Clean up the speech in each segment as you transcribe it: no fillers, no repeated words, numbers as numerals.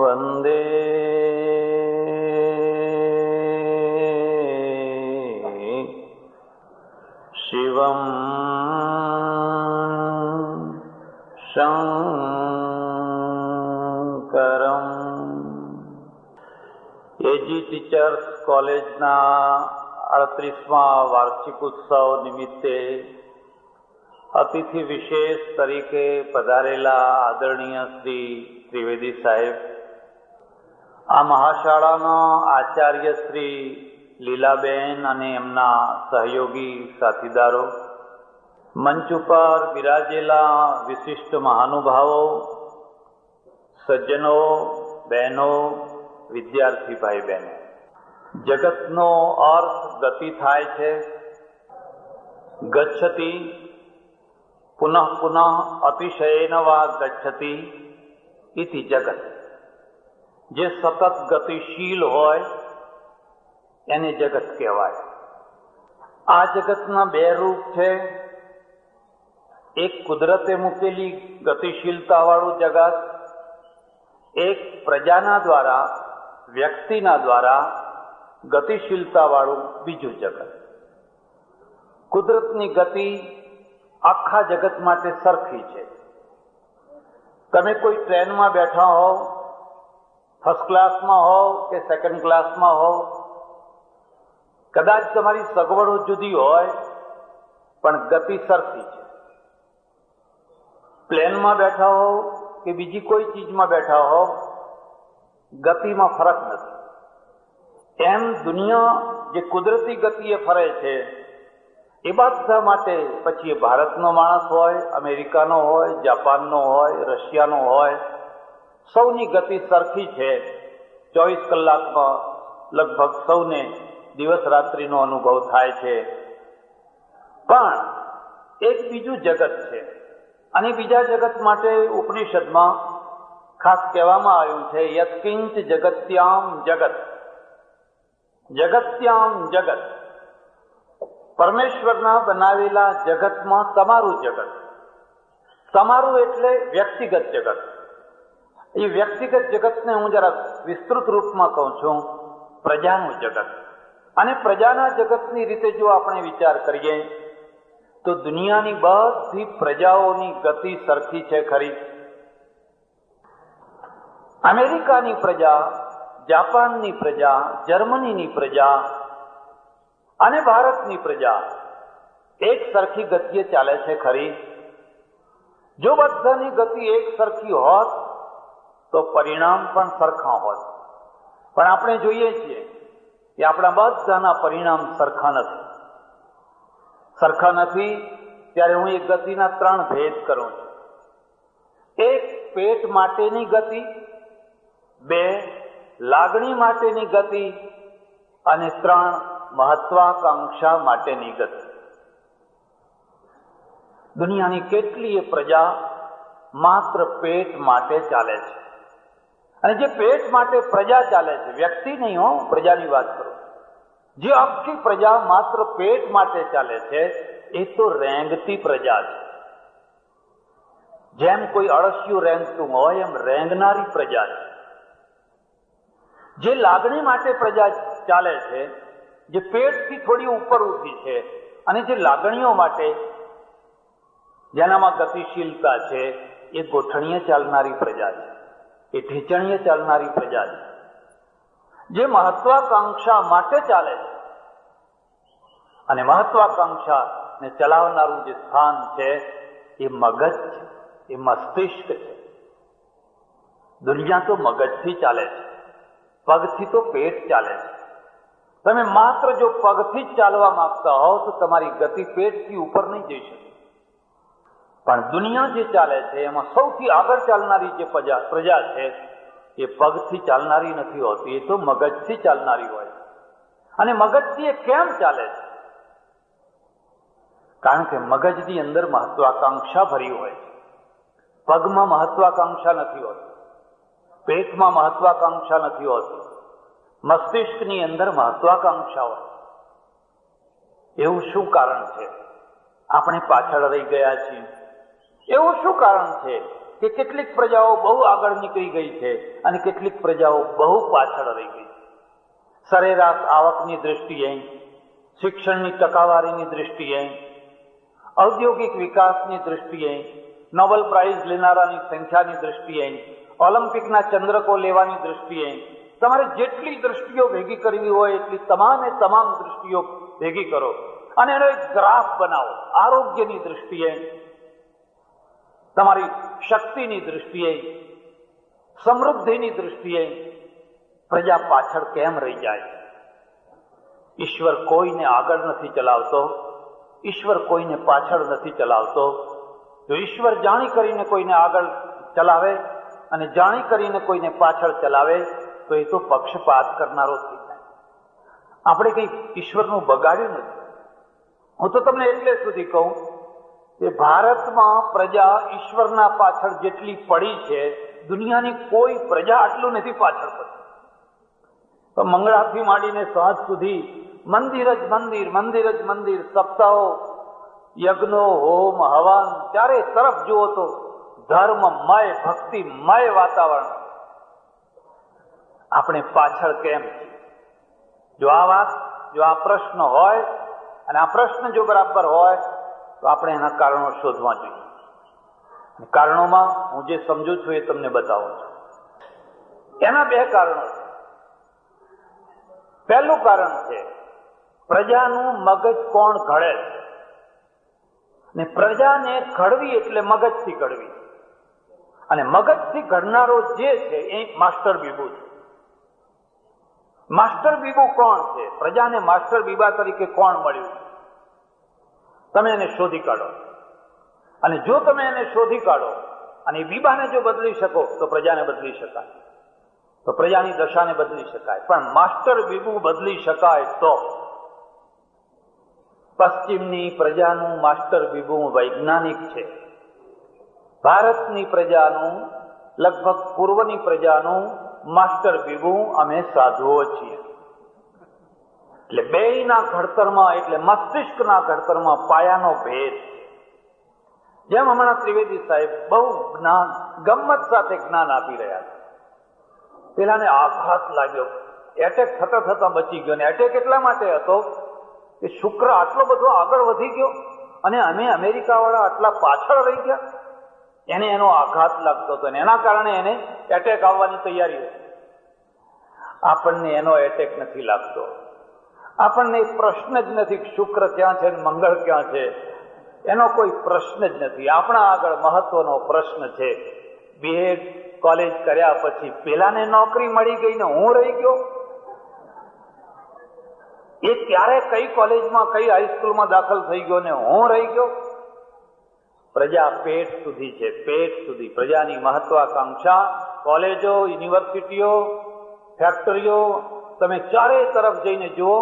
વંદે શિવમ શંકરમ. એજી teachers કોલેજના 38મા વાર્ષિક ઉત્સવ નિમિત્તે અતિથિ વિશેષ તરીકે પધારેલા આદરણીય શ્રી ત્રિવેદી સાહેબ, આ મહાશાળાના આચાર્ય શ્રી લીલાબેન અને એમના સહયોગી સાથીદારો, મંચ ઉપર બિરાજેલા વિશિષ્ટ મહાનુભાવો, સજ્જનો, બહેનો, વિદ્યાર્થી ભાઈ બહેનો, જગતનો અર્થ ગતિ થાય છે. ગચ્છતિ પુનઃ પુનઃ અતિશયેન વા ગચ્છતિ ઇતિ જગત. જે સતત ગતિશીલ હોય એને જગત કહેવાય. આ જગતના બે રૂપ છે. એક કુદરતે મૂકેલી ગતિશીલતા વાળું જગત, એક પ્રજાના દ્વારા, વ્યક્તિના દ્વારા ગતિશીલતા વાળું બીજું જગત. કુદરતની ગતિ આખા જગત માટે સરખી છે. તમે કોઈ ટ્રેનમાં બેઠા હોવ, ફર્સ્ટ ક્લાસમાં હોવ કે સેકન્ડ ક્લાસમાં હોવ, કદાચ તમારી સગવડો જુદી હોય પણ ગતિ સરખી છે. પ્લેનમાં બેઠા હોવ કે બીજી કોઈ ચીજમાં બેઠા હોવ, ગતિમાં ફરક નથી. એમ દુનિયા જે કુદરતી ગતિએ ફરે છે એ બધા માટે, પછી એ ભારતનો માણસ હોય, અમેરિકાનો હોય, જાપાનનો હોય, રશિયાનો હોય, સૌની ગતિ સરખી છે. 24 કલાકમાં લગભગ સૌને દિવસ રાત્રિનો અનુભવ થાય છે. પણ એક બીજું જગત છે, અને બીજા જગત માટે ઉપનિષદમાં ખાસ કહેવામાં આવ્યું છે, યત્કિંચ જગત્યામ જગત. જગત્યામ જગત, પરમેશ્વરના બનાવેલા જગતમાં તમારું જગત. તમારું એટલે વ્યક્તિગત જગત. એ વ્યક્તિગત જગતને હું જરા વિસ્તૃત રૂપમાં કહું છું, પ્રજાનું જગત. અને પ્રજાના જગતની રીતે જો આપણે વિચાર કરીએ તો દુનિયાની બધી પ્રજાઓની ગતિ સરખી છે ખરી. અમેરિકાની પ્રજા, જાપાનની પ્રજા, જર્મનીની પ્રજા અને ભારતની પ્રજા એક સરખી ગતિએ ચાલે છે ખરી. જો બધાની ગતિ એક સરખી હોત તો પરિણામ પણ સરખા હોત. પણ આપણે જોઈએ છીએ કે આપણા બધાના પરિણામ સરખા નથી. સરખા નથી ત્યારે હું એ ગતિના 3 ભેદ કરું છું. એક પેટ માટેની ગતિ, 2 લાગણી માટેની ગતિ, અને 3 મહત્વાકાંક્ષા માટેની ગતિ. દુનિયાની કેટલીય પ્રજા માત્ર પેટ માટે ચાલે છે. અને જે પેટ માટે પ્રજા ચાલે છે, વ્યક્તિ નહીં હો, પ્રજાની વાત કરું, જે આખી પ્રજા માત્ર પેટ માટે ચાલે છે એ તો રેંગતી પ્રજા છે. જેમ કોઈ અળસિયું રેંગતું હોય એમ રેંગનારી પ્રજા છે. જે લાગણી માટે પ્રજા ચાલે છે, જે પેટથી થોડી ઉપર ઉઠી છે, અને જે લાગણીઓ માટે જેનામાં ગતિશીલતા છે, એ ગોઠણીએ ચાલનારી પ્રજા છે, એ ઢીચણીએ ચાલનારી પ્રજા છે. જે મહત્વાકાંક્ષા માટે ચાલે છે, અને મહત્વાકાંક્ષાને ચલાવનારું જે સ્થાન છે એ મગજ છે, એ મસ્તિષ્ક છે. દુનિયા તો મગજથી ચાલે છે, પગથી તો પેટ ચાલે છે. તમે માત્ર જો પગથી જ ચાલવા માંગતા હોવ તો તમારી ગતિ પેટથી ઉપર નહીં જઈ શકે. પણ દુનિયા જે ચાલે છે એમાં સૌથી આગળ ચાલનારી જે પ્રજા છે એ પગથી ચાલનારી નથી હોતી, એ તો મગજથી ચાલનારી હોય. અને મગજથી એ કેમ ચાલે છે? કારણ કે મગજની અંદર મહત્વાકાંક્ષા ભરી હોય છે. પગમાં મહત્વાકાંક્ષા નથી હોતી, પેટમાં મહત્વાકાંક્ષા નથી હોતી, મસ્તિષ્કની અંદર મહત્વાકાંક્ષા હોય. એવું શું કારણ છે આપણે પાછળ રહી ગયા છીએ? એવું શું કારણ છે કે કેટલીક પ્રજાઓ બહુ આગળ નીકળી ગઈ છે અને કેટલીક પ્રજાઓ બહુ પાછળ રહી ગઈ. સરેરાશ આવકની દૃષ્ટિએ, શિક્ષણની ટકાવારીની દૃષ્ટિએ, ઔદ્યોગિક વિકાસની દૃષ્ટિએ, નોબેલ પ્રાઇઝ લેનારાની સંખ્યાની દૃષ્ટિએ, ઓલિમ્પિકના ચંદ્રકો લેવાની દૃષ્ટિએ, તમારે જેટલી દૃષ્ટિઓ ભેગી કરવી હોય એટલી તમામે તમામ દૃષ્ટિઓ ભેગી કરો અને એનો એક ગ્રાફ બનાવો. આરોગ્યની દૃષ્ટિએ, તમારી શક્તિની દૃષ્ટિએ, સમૃદ્ધિની દૃષ્ટિએ પ્રજા પાછળ કેમ રહી જાય? ઈશ્વર કોઈને આગળ નથી ચલાવતો, ઈશ્વર કોઈને પાછળ નથી ચલાવતો. જો ઈશ્વર જાણી કરીને કોઈને આગળ ચલાવે અને જાણી કરીને કોઈને પાછળ ચલાવે તો એ તો પક્ષપાત કરનારો થઈ જાય. આપણે કંઈ ઈશ્વરનું બગાડ્યું નથી. હું તો તમને એટલે સુધી કહું કે ભારતમાં પ્રજા ઈશ્વરના પાછળ જેટલી પડી છે, દુનિયાની કોઈ પ્રજા આટલું નથી પાછળ પડી. તો મંગળાથી માંડીને સાંજ સુધી મંદિર જ મંદિર, મંદિર જ મંદિર, સપ્તાહો, યજ્ઞો, હોમ, હવન, ચારે તરફ જુઓ તો ધર્મમય, ભક્તિમય વાતાવરણ. આપણે પાછળ કેમ છીએ? જો આ વાત, જો આ પ્રશ્ન હોય અને આ પ્રશ્ન જો બરાબર હોય તો આપણે એના કારણો શોધવા જોઈએ. કારણોમાં હું જે સમજુ છું એ તમને બતાવું છું. એના બે કારણો છે. પહેલું કારણ છે પ્રજાનું મગજ કોણ ઘડે છે. ને પ્રજાને ઘડવી એટલે મગજથી ઘડવી, અને મગજથી ઘડનારો જે છે એ માસ્ટર બીબુ છે. માસ્ટર બીબુ કોણ છે? પ્રજાને માસ્ટર બીબા તરીકે કોણ મળ્યું? તમે એને શોધી કાઢો, અને જો તમે એને શોધી કાઢો અને બીબાને જો બદલી શકો તો પ્રજાને બદલી શકાય, તો પ્રજાની દશાને બદલી શકાય. પણ માસ્ટર બીબુ બદલી શકાય તો પશ્ચિમની પ્રજાનું માસ્ટર બીબુ વૈજ્ઞાનિક છે. ભારતની પ્રજાનું, લગભગ પૂર્વની પ્રજાનું માસ્ટર બીબુ અમે સાધુઓ છીએ. એટલે બેયના ઘડતરમાં, એટલે મસ્તિષ્કના ઘડતરમાં પાયાનો ભેદ છે. જેમ હમણાં ત્રિવેદી સાહેબ બહુ જ્ઞાન, ગમ્મત સાથે જ્ઞાન આપી રહ્યા છે. પેલાને આઘાત લાગ્યો, એટેક થતા થતા બચી ગયો. ને એટેક એટલા માટે હતો કે શુક્ર આટલો બધો આગળ વધી ગયો અને અમે અમેરિકા વાળા આટલા પાછળ રહી ગયા. એને એનો આઘાત લાગતો હતો અને એના કારણે એને એટેક આવવાની તૈયારી હતી. આપણને એનો એટેક નથી લાગતો. આપણને પ્રશ્ન જ નથી શુક્ર ક્યાં છે ને મંગળ ક્યાં છે, એનો કોઈ પ્રશ્ન જ નથી. આપણા આગળ મહત્વનો પ્રશ્ન છે બીએડ કોલેજ કર્યા પછી પેલાને નોકરી મળી ગઈ ને હું રહી ગયો. એ ત્યારે કઈ કોલેજમાં, કઈ હાઈસ્કૂલમાં દાખલ થઈ ગયો ને હું રહી ગયો. પ્રજા પેટ સુધી છે, પેટ સુધી. પ્રજાની મહત્વાકાંક્ષા, કોલેજો, યુનિવર્સિટીઓ, ફેક્ટરીઓ, તમે ચારે તરફ જઈને જુઓ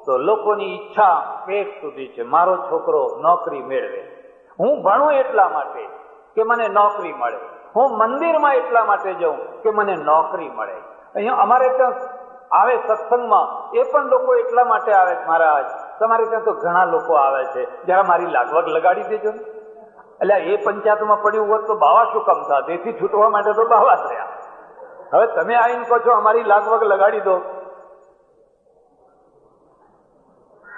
તો લોકોની ઈચ્છા પેટ સુધી છે. મારો છોકરો નોકરી મેળવે, હું ભણું એટલા માટે કે મને નોકરી મળે, હું મંદિરમાં એટલા માટે જાઉં કે મને નોકરી મળે. અહીંયા અમારે ત્યાં આવે સત્સંગમાં એ પણ લોકો એટલા માટે આવે, મહારાજ તમારે ત્યાં તો ઘણા લોકો આવે છે, જરા મારી લાગવગ લગાડી દેજો ને. એટલે એ પંચાયતમાં પડ્યું હોત તો બાવા શું કામ થાય? તેથી છૂટવા માટે તો બાવા જ રહ્યા. હવે તમે આવીને કહો છો અમારી લાગવગ લગાડી દો.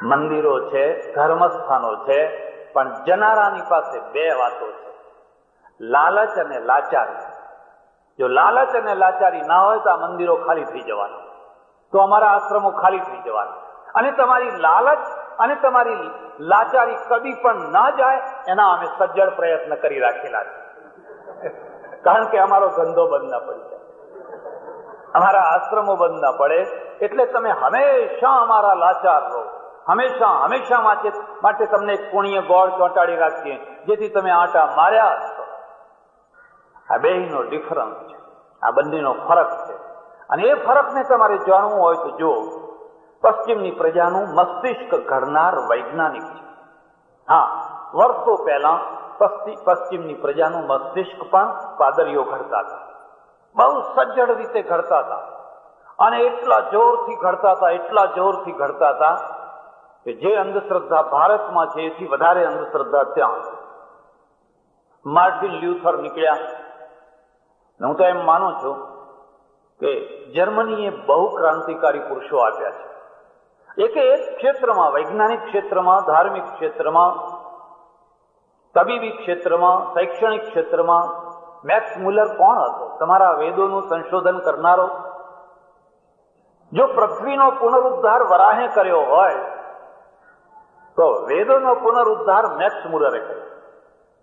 મંદિરો છે, ધર્મસ્થાનો છે, પણ જનારાની પાસે બે વાતો છે, લાલચ અને લાચારી. જો લાલચ અને લાચારી ના હોય તો આ મંદિરો ખાલી થઈ જવાના, તો અમારા આશ્રમો ખાલી થઈ જવાના. અને તમારી લાલચ અને તમારી લાચારી કદી પણ ના જાય એના અમે સજ્જડ પ્રયત્ન કરી રાખેલા છે. કારણ કે અમારો ધંધો બંધ ના પડી જાય, અમારા આશ્રમો બંધ ના પડે. એટલે તમે હંમેશા અમારા લાચાર રહો, હંમેશા હંમેશા માટે તમને એક પુણ્ય ગોળ ચોંટાડી રાખીએ, જેથી તમે આટા માર્યા છો. આ બેયનો ડિફરન્સ છે, આ બંનેનો ફરક છે. અને એ ફરકને તમારે જાણવું હોય તો જુઓ, પશ્ચિમની પ્રજાનું મસ્તિષ્ક ઘડનાર વૈજ્ઞાનિક છે. હા, વર્ષો પહેલા પશ્ચિમની પ્રજાનું મસ્તિષ્ક પણ પાદરીઓ ઘડતા હતા, બહુ સજ્જડ રીતે ઘડતા હતા, અને એટલા જોરથી ઘડતા હતા, એટલા જોરથી ઘડતા હતા કે જે અંધશ્રદ્ધા ભારતમાં છે એથી વધારે અંધશ્રદ્ધા ત્યાં. માર્ટિન લ્યુથર નીકળ્યા, હું તો એમ માનું છું કે જર્મનીએ બહુ ક્રાંતિકારી પુરુષો આપ્યા છે. એક ક્ષેત્રમાં, વૈજ્ઞાનિક ક્ષેત્રમાં, ધાર્મિક ક્ષેત્રમાં, તબીબી ક્ષેત્રમાં, શૈક્ષણિક ક્ષેત્રમાં મેક્સ મુલર કોણ હતો? તમારા વેદોનું સંશોધન કરનારો. જો પૃથ્વીનો પુનરુદ્ધાર વરાહે કર્યો હોય તો વેદોનો પુનરુદ્ધાર મેક્સ મુલરે કર્યો.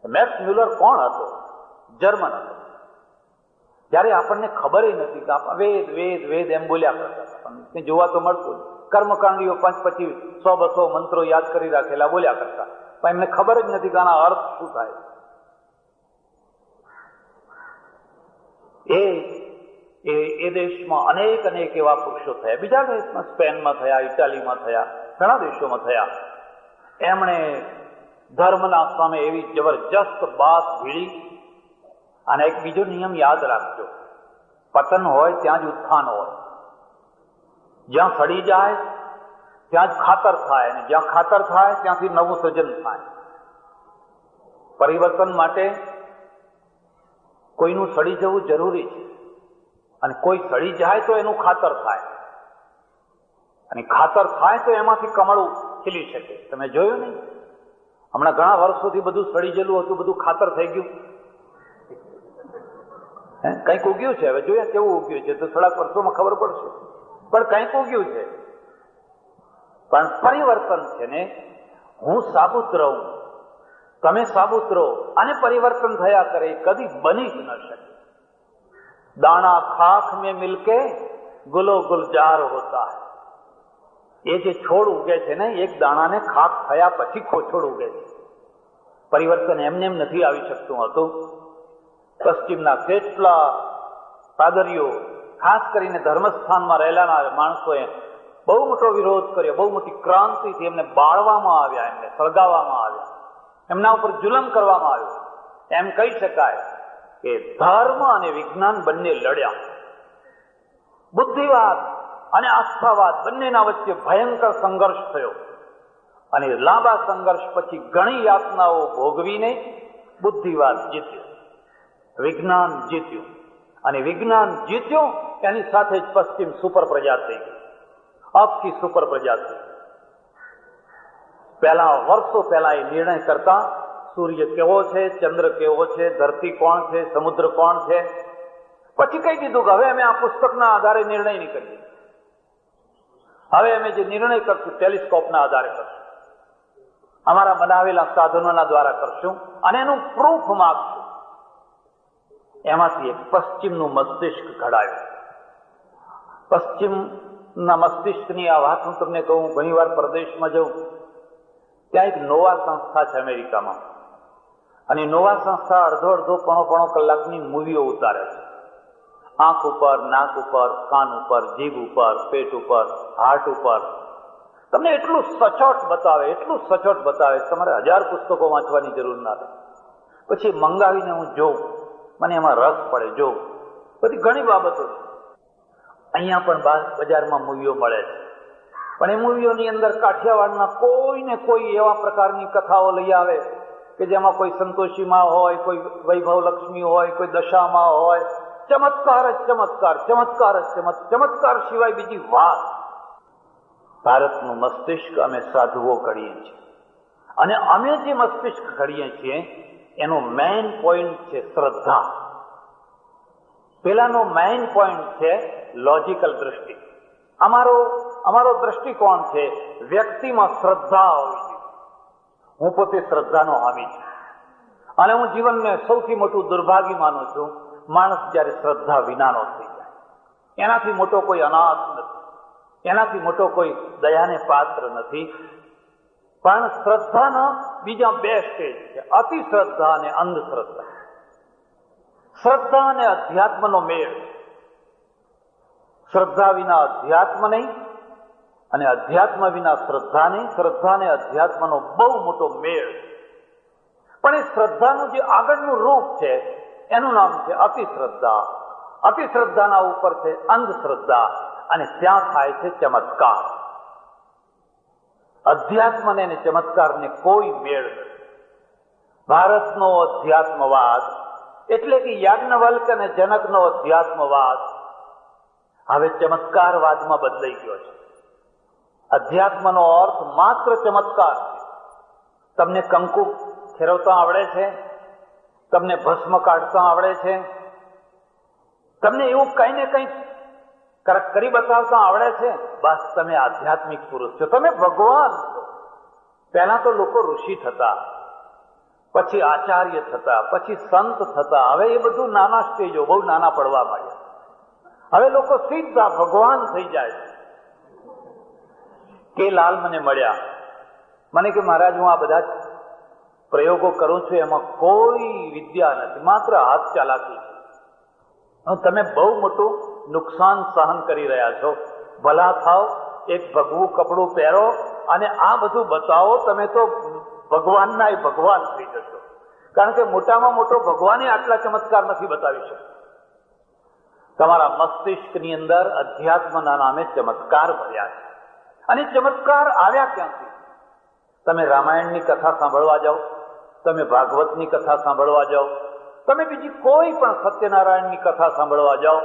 મેક્સ મુલર કોણ હતો? જર્મન હતો. જ્યારે આપણને ખબર નથી કે વેદ વેદ વેદ એમ બોલ્યા કરતા હતા, જોવા તો મળતું કર્મકાંડીઓ 5-25, 100-200 મંત્રો યાદ કરી રાખેલા બોલ્યા કરતા, પણ એમને ખબર જ નથી કે આના અર્થ શું થાય. એ દેશમાં અનેક એવા પુરુષો થયા. બીજા દેશમાં, સ્પેનમાં થયા, ઇટાલીમાં થયા, ઘણા દેશોમાં થયા. એમણે ધર્મના સામે એવી જબરજસ્ત બાત ભીડી. અને એક બીજો નિયમ યાદ રાખજો, પતન હોય ત્યાં જ ઉત્થાન હોય. જ્યાં સડી જાય ત્યાં જ ખાતર થાય, અને જ્યાં ખાતર થાય ત્યાંથી નવું સર્જન થાય. પરિવર્તન માટે કોઈનું સડી જવું જરૂરી છે, અને કોઈ સડી જાય તો એનું ખાતર થાય, અને ખાતર થાય તો એમાંથી કમળું ખીલી શકે. તમે જોયું નહીં, હમણાં ઘણા વર્ષોથી બધું સડી ગયેલું હતું, બધું ખાતર થઈ ગયું. કંઈક ઉગ્યું છે. હવે જોયા કેવું ઉગ્યું છે તો થોડાક વર્ષોમાં ખબર પડશે, પણ કંઈક ઉગ્યું છે. પણ પરિવર્તન છે ને, હું સાબુત રહું, તમે સાબુત રહો, અને પરિવર્તન થયા કરે, કદી બની જ ન શકે. દાણા ખાખ મેં મિલકે ગુલો ગુલજાર હોતા હૈ. એ જે છોડ ઉગે છે ને, એક દાણાને ખાખ થયા પછી છોડ ઉગે છે. પરિવર્તન એમને એમ નથી આવી શકતું હતું. પશ્ચિમના કેટલા પાદરીઓ, ખાસ કરીને ધર્મસ્થાનમાં રહેલા માણસોએ બહુ મોટો વિરોધ કર્યો, બહુ મોટી ક્રાંતિથી એમને બાળવામાં આવ્યા, એમને સળગાવવામાં આવ્યા, એમના ઉપર જુલમ કરવામાં આવ્યું. એમ કહી શકાય કે ધર્મ અને વિજ્ઞાન બંને લડ્યા. બુદ્ધિવાદ અને આસ્થાવાદ બંનેના વચ્ચે ભયંકર સંઘર્ષ થયો, અને લાંબા સંઘર્ષ પછી ઘણી યાતનાઓ ભોગવીને બુદ્ધિવાદ જીત્યો, વિજ્ઞાન જીત્યું. અને વિજ્ઞાન જીત્યું એની સાથે જ પશ્ચિમ સુપર પ્રજા થઈ ગઈ, આખી સુપર પ્રજા થઈ. પહેલા વર્ષો પહેલા એ નિર્ણય કરતા સૂર્ય કેવો છે, ચંદ્ર કેવો છે, ધરતી કોણ છે, સમુદ્ર કોણ છે. પછી કહી દીધું કે હવે અમે આ પુસ્તકના આધારે નિર્ણય નહીં કરીએ, હવે અમે જે નિર્ણય કરશું ટેલિસ્કોપના આધારે કરશું, અમારા બનાવેલા સાધનોના દ્વારા કરશું, અને એનું પ્રૂફ માગશું. એમાંથી એક પશ્ચિમનું મસ્તિષ્ક ઘડાયું. પશ્ચિમના મસ્તિષ્કની આ વાત હું તમને કહું, ઘણી વાર પરદેશમાં જઉં, ત્યાં એક નોવા સંસ્થા છે અમેરિકામાં, અને નોવા સંસ્થા અડધો પોણો કલાકની મૂવીઓ ઉતારે છે. આંખ ઉપર, નાક ઉપર, કાન ઉપર, જીભ ઉપર, પેટ ઉપર, હાર્ટ ઉપર. તમને એટલું સચોટ બતાવે, તમારે 1000 પુસ્તકો વાંચવાની જરૂર ના રહે. પછી મંગાવીને હું જોઉં, મને એમાં રસ પડે, જોઉં. બધી ઘણી બાબતો અહીંયા પણ બજારમાં મૂવીઓ મળે છે, પણ એ મૂવીઓની અંદર કાઠિયાવાડના કોઈને કોઈ એવા પ્રકારની કથાઓ લઈ આવે કે જેમાં કોઈ સંતોષીમાં હોય, કોઈ વૈભવ લક્ષ્મી હોય, કોઈ દશામાં હોય. ચમત્કાર જ ચમત્કાર, ચમત્કાર જ ચમત્કાર સિવાય બીજી વાત. ભારતનું મસ્તિષ્ક અમે સાધુઓ ઘડીએ છીએ, અને અમે જે મસ્તિષ્ક ઘડીએ છીએ એનો મેઇન પોઈન્ટ છે શ્રદ્ધા. પેલાનો મેઇન પોઈન્ટ છે લોજિકલ દ્રષ્ટિ. અમારો દ્રષ્ટિકોણ છે વ્યક્તિમાં શ્રદ્ધા હોવી જોઈએ. હું પોતે શ્રદ્ધાનો હામી છું, અને હું જીવનને સૌથી મોટું દુર્ભાગ્ય માનું છું માણસ જ્યારે શ્રદ્ધા વિનાનો થઈ જાય. એનાથી મોટો કોઈ અનાથ નથી, એનાથી મોટો કોઈ દયાને પાત્ર નથી. પણ શ્રદ્ધાના બીજા 2 સ્ટેજ છે, અતિ શ્રદ્ધા અને અંધશ્રદ્ધા. શ્રદ્ધા અને અધ્યાત્મનો મેળ. શ્રદ્ધા વિના અધ્યાત્મ નહીં, અને અધ્યાત્મ વિના શ્રદ્ધા નહીં. શ્રદ્ધા અને અધ્યાત્મનો બહુ મોટો મેળ. પણ એ શ્રદ્ધાનું જે આગળનું રૂપ છે એનું નામ છે અતિશ્રદ્ધા. અતિશ્રદ્ધાના ઉપર છે અંધશ્રદ્ધા, અને ત્યાં થાય છે ચમત્કાર. અધ્યાત્મને અને ચમત્કારને કોઈ મેળ નથી. ભારતનો અધ્યાત્મવાદ એટલે કે યાજ્ઞવલ્ક અને જનકનો અધ્યાત્મવાદ હવે ચમત્કારવાદમાં બદલાઈ ગયો છે. અધ્યાત્મનો અર્થ માત્ર ચમત્કાર છે. તમને કંકુ ફેરવતા આવડે છે, તમને ભસ્મ કાઢતા આવડે છે, તમને એવું કઈ ને કઈ કરી બતાવતા આવડે છે, બસ તમે આધ્યાત્મિક પુરુષ છો, તમે ભગવાન છો. પહેલા તો લોકો ઋષિ થતા, પછી આચાર્ય થતા, પછી સંત થતા. હવે એ બધું નાના સ્ટેજો, બહુ નાના પડવા માંડ્યા. હવે લોકો સીધા ભગવાન થઈ જાય છે. કે લાલ મને મળ્યા, મને કે મહારાજ હું આ બધા પ્રયોગો કરું છું, એમાં કોઈ વિદ્યા નથી, માત્ર હાથ ચાલાકી છે. તમે બહુ મોટું નુકસાન સહન કરી રહ્યા છો. ભલા થાવ, એક ભગવું કપડું પહેરો અને આ બધું બતાવો, તમે તો ભગવાનના એ ભગવાન થઈ જશો. કારણ કે મોટામાં મોટો ભગવાને આટલા ચમત્કાર નથી બતાવી શકતો. તમારા મસ્તિષ્કની અંદર અધ્યાત્મના નામે ચમત્કાર ભર્યા છે. અને ચમત્કાર આવ્યા ક્યાંથી? તમે રામાયણની કથા સાંભળવા જાઓ, તમે ભાગવતની કથા સાંભળવા જાઓ, તમે બીજી કોઈ પણ સત્યનારાયણની કથા સાંભળવા જાઓ,